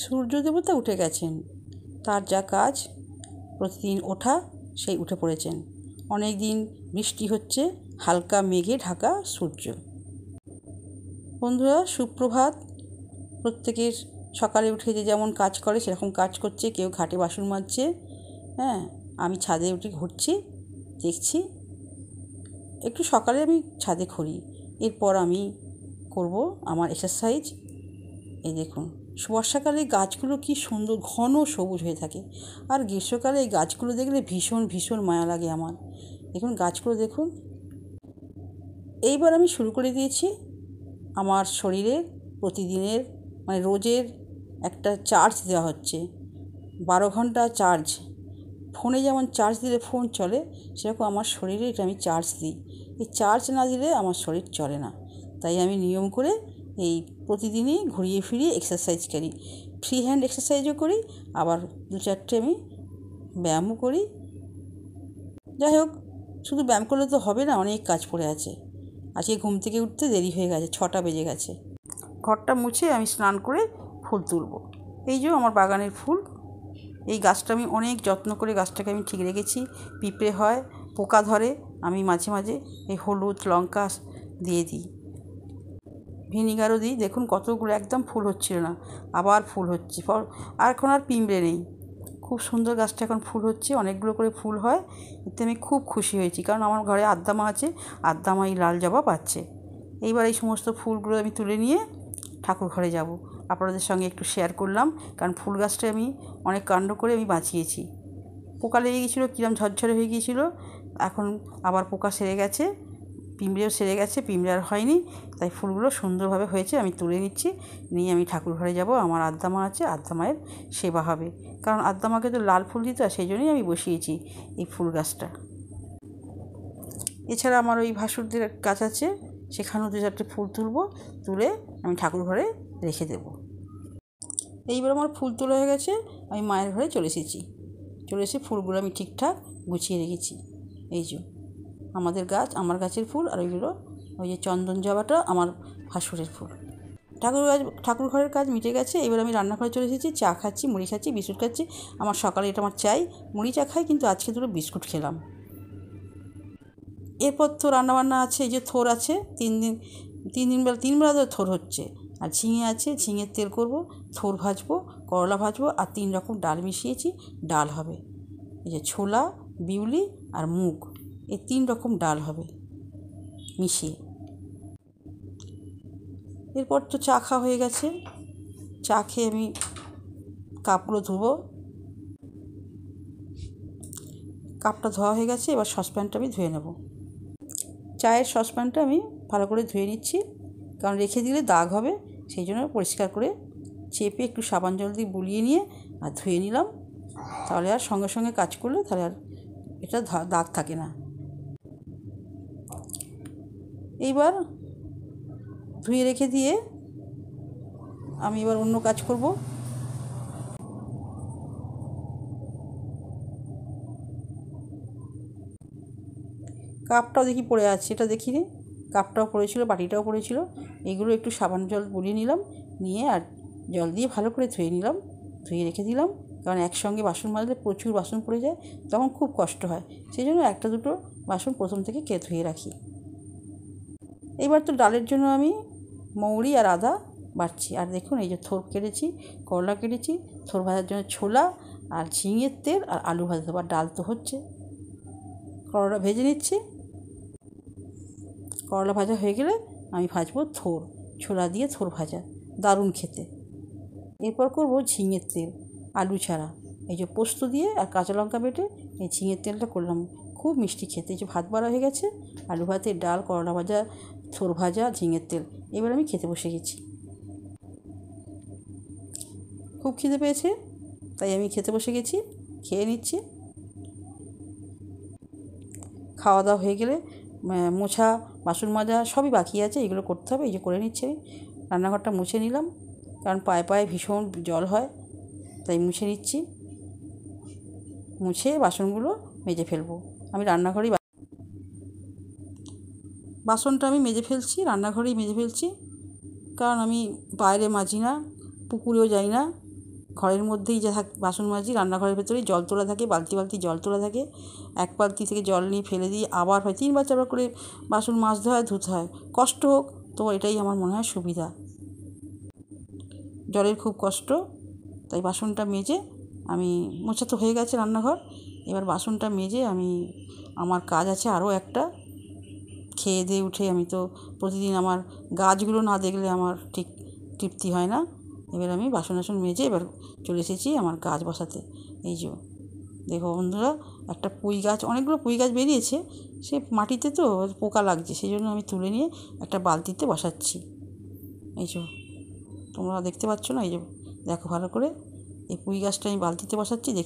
সূর্য দেবতা উঠে গেছেন, তার যা কাজ প্রতিদিন ওঠা, সেই উঠে পড়েছেন। অনেক দিন বৃষ্টি হচ্ছে, হালকা মেঘে ঢাকা সূর্য। বন্ধুরা সুপ্রভাত। প্রত্যেকের সকালে উঠে যে যেমন কাজ করে সেরকম কাজ করছে। কেউ ঘাটে বাসন মাজছে, হ্যাঁ, আমি ছাদে উঠে ঘুরছি, দেখছি। একটু সকালে আমি ছাদে ঘুরি, এরপর আমি করব আমার এক্সারসাইজ। এই দেখুন, বর্ষাকালে গাছগুলো কি সুন্দর ঘন সবুজ হয়ে থাকে, আর গ্রীষ্মকালে এই গাছগুলো দেখলে ভীষণ ভীষণ মায়া লাগে আমার। দেখুন গাছগুলো দেখুন। এইবার আমি শুরু করে দিয়েছি আমার শরীরে প্রতিদিনের রোজের একটা চার্জ দেওয়া হচ্ছে। 12 ঘন্টা চার্জ। ফোনে যেমন চার্জ দিলে ফোন চলে, সেরকম আমার শরীরে এটা আমি চার্জ দিই। এই চার্জ না দিলে আমার শরীর চলে না। তাই আমি নিয়ম করে এই প্রতিদিনই ঘুরিয়ে ফিরিয়ে এক্সারসাইজ করি। ফ্রি হ্যান্ড এক্সারসাইজও করি, আবার 2-4টে আমি ব্যায়ামও করি। যাই হোক, শুধু ব্যায়াম করলে তো হবে না, অনেক কাজ পড়ে আছে। আজকে ঘুম থেকে উঠতে দেরি হয়ে গেছে, 6টা বেজে গেছে। ঘরটা মুছে আমি স্নান করে ফুল তুলব। এই যে আমার বাগানের ফুল। এই গাছটা আমি অনেক যত্ন করে গাছটাকে আমি ঠিক রেখেছি। পিঁপড়ে হয়, পোকা ধরে, আমি মাঝে মাঝে এই হলুদ লঙ্কা দিয়ে দিই, ভিনিগারও দিই। দেখুন কতগুলো একদম ফুল হচ্ছিল না, আবার ফুল হচ্ছে। আর এখন আর পিঁপড়ে নেই, খুব সুন্দর গাছটা এখন ফুল হচ্ছে, অনেকগুলো করে ফুল হয়। এতে আমি খুব খুশি হয়েছি, কারণ আমার ঘরে আদ্দামা আছে, আদ্দামা এই লাল জবা পাচ্ছে। এইবার এই সমস্ত ফুলগুলো আমি তুলে নিয়ে ঠাকুর ঘরে যাব। আপনাদের সঙ্গে একটু শেয়ার করলাম, কারণ ফুল গাছটা আমি অনেক কাণ্ড করে আমি বাঁচিয়েছি। পোকা লেগে গিয়েছিলো, কিরম ঝরঝরে হয়ে গিয়েছিলো, এখন আবার পোকা সেরে গেছে, পিঁপড়েও সেরে গেছে, পিঁপড়ে আর হয়নি। তাই ফুলগুলো সুন্দরভাবে হয়েছে, আমি তুলে নিচ্ছি, নিয়ে আমি ঠাকুর ঘরে যাব। আমার আদ্দামা আছে, আদ্দামায়ের সেবা হবে, কারণ আদ্দামাকে তো লাল ফুল দিতে হয়, সেই জন্যই আমি বসিয়েছি এই ফুল গাছটা। এছাড়া আমার ওই ভাসুরদের গাছ আছে, সেখানেও 2-4টে ফুল তুলব, তুলে আমি ঠাকুর ঘরে রেখে দেব। এইবার আমার ফুল তোলা হয়ে গেছে, আমি মায়ের ঘরে চলে এসেছি। চলে এসে ফুলগুলো আমি ঠিকঠাক গুছিয়ে রেখেছি। এই যে আমাদের গাছ, আমার গাছের ফুল, আর ওইগুলো ওই যে চন্দন জবাটা আমার ভাসুরের ফুল। ঠাকুর ঘরের কাজ মিটে গেছে। এবার আমি রান্নাঘরে চলে এসেছি, চা খাচ্ছি, মুড়ি খাচ্ছি, বিস্কুট খাচ্ছি। আমার সকালে এটা আমার চাই, মুড়ি চা খাই, কিন্তু আজকে 2টো বিস্কুট খেলাম। এরপর তো রান্নাবান্না আছে, এই যে থোর আছে, 3 বেলা ধরে থোর হচ্ছে। আর ঝিঙে আছে, ঝিঙের তেল করব, থোর ভাজবো, করলা ভাজবো, আর 3 রকম ডাল মিশিয়েছি, ডাল হবে। এই যে ছোলা, বিউলি আর মুগ, এই 3 রকম ডাল হবে মিশিয়ে। এরপর তো চা খাওয়া হয়ে গেছে, চা খেয়ে আমি কাপগুলো ধোবো। কাপটা ধোয়া হয়ে গেছে, এবার সসপ্যানটা আমি ধুয়ে নেব। চায়ের সসপ্যানটা আমি ভালো করে ধুয়ে নিচ্ছি, কারণ রেখে দিলে দাগ হবে, সেই জন্য পরিষ্কার করে চেপে একটু সাবান জল দিয়ে বুলিয়ে নিয়ে আর ধুয়ে নিলাম। তাহলে আর সঙ্গে সঙ্গে কাজ করলে তাহলে আর এটা দাগ থাকে না। এইবার ধুয়ে রেখে দিয়ে আমি এবার অন্য কাজ করব। কাপটাও দেখি পড়ে আছে, এটা দেখিনি, কাপটাও পড়েছিল, বাটিটাও পড়েছিল। এগুলো একটু সাবান জল বুলিয়ে নিলাম, নিয়ে আর জল দিয়ে ভালো করে ধুয়ে নিলাম, ধুয়ে রেখে দিলাম। কারণ একসঙ্গে বাসন মাজলে প্রচুর বাসন পড়ে যায়, তখন খুব কষ্ট হয়, সেই জন্য 1-2 বাসন প্রথম থেকে ধুয়ে রাখি। এইবার তো ডালের জন্য আমি মৌরি আর আদা বাটছি। আর দেখুন এই যে থোর কেটেছি, করলা কেটেছি, থোর ভাজার জন্য ছোলা আর ঝিঙের তেল আর আলু ভাজা দেবো। আর ডাল তো হচ্ছে, করলা ভেজে নিচ্ছি। করলা ভাজা হয়ে গেলে আমি ভাজবো থোর, ছোলা দিয়ে থোর ভাজা, দারুণ খেতে। এরপর করব ঝিঙের তেল, আলু ছাড়া। এই যে পোস্ত দিয়ে আর কাঁচা লঙ্কা বেটে এই ঝিঙের তেলটা করলাম, খুব মিষ্টি খেতে। এই যে ভাত বাড়া হয়ে গেছে, আলু ভাতে, ডাল, করলা ভাজা, থোর ভাজা, ঝিঙের তেল। এবার আমি খেতে বসে গেছি। খুব খিদে পেয়েছে, তাই আমি খেতে বসে গেছি, খেয়ে নিচ্ছি। খাওয়া দাওয়া হয়ে গেলে মোছা, বাসন মাজা সবই বাকি আছে, এগুলো করতে হবে। এই যে করে নিচ্ছি আমি, রান্নাঘরটা মুছে নিলাম, কারণ পায়ে পায়ে ভীষণ জল হয়, তাই মুছে নিচ্ছি। মুছে বাসনগুলো মেজে ফেলবো। আমি রান্নাঘরেই বাসনটা আমি মেজে ফেলছি, রান্নাঘরেই মেজে ফেলছি, কারণ আমি বাইরে মাজি না, পুকুরেও যাই না, ঘরের মধ্যেই যা বাসন মাজি, রান্নাঘরের ভেতরেই জল তোলা থাকে, বালতি বালতি জল তোলা থাকে। এক বালতি থেকে জল নিয়ে ফেলে দিয়ে আবার হয় 3বার 4বার করে বাসন মাজতে হয়, ধুতে হয়। কষ্ট হোক, তো এটাই আমার মনে হয় সুবিধা। জলের খুব কষ্ট, তাই বাসনটা মেজে আমি, মোছা তো হয়ে গেছে রান্নাঘর, এবার বাসনটা মেজে আমি, আমার কাজ আছে আরও একটা। খেয়ে দিয়ে উঠে আমি তো প্রতিদিন আমার গাছগুলো না দেখলে আমার ঠিক তৃপ্তি হয় না। এবার আমি বাসন টাসন মেজে এবার চলে এসেছি আমার গাছ বসাতে। এই যে দেখো বন্ধুরা, একটা পুঁই গাছ, অনেকগুলো পুঁই গাছ বেরিয়েছে, সে মাটিতে তো পোকা লাগছে, সেই জন্য আমি তুলে নিয়ে একটা বালতিতে বসাচ্ছি। এই যে তোমরা দেখতে পাচ্ছ না, এই যে দেখো ভালো করে, এই পুঁই গাছটা আমি বালতিতে বসাচ্ছি, দেখি।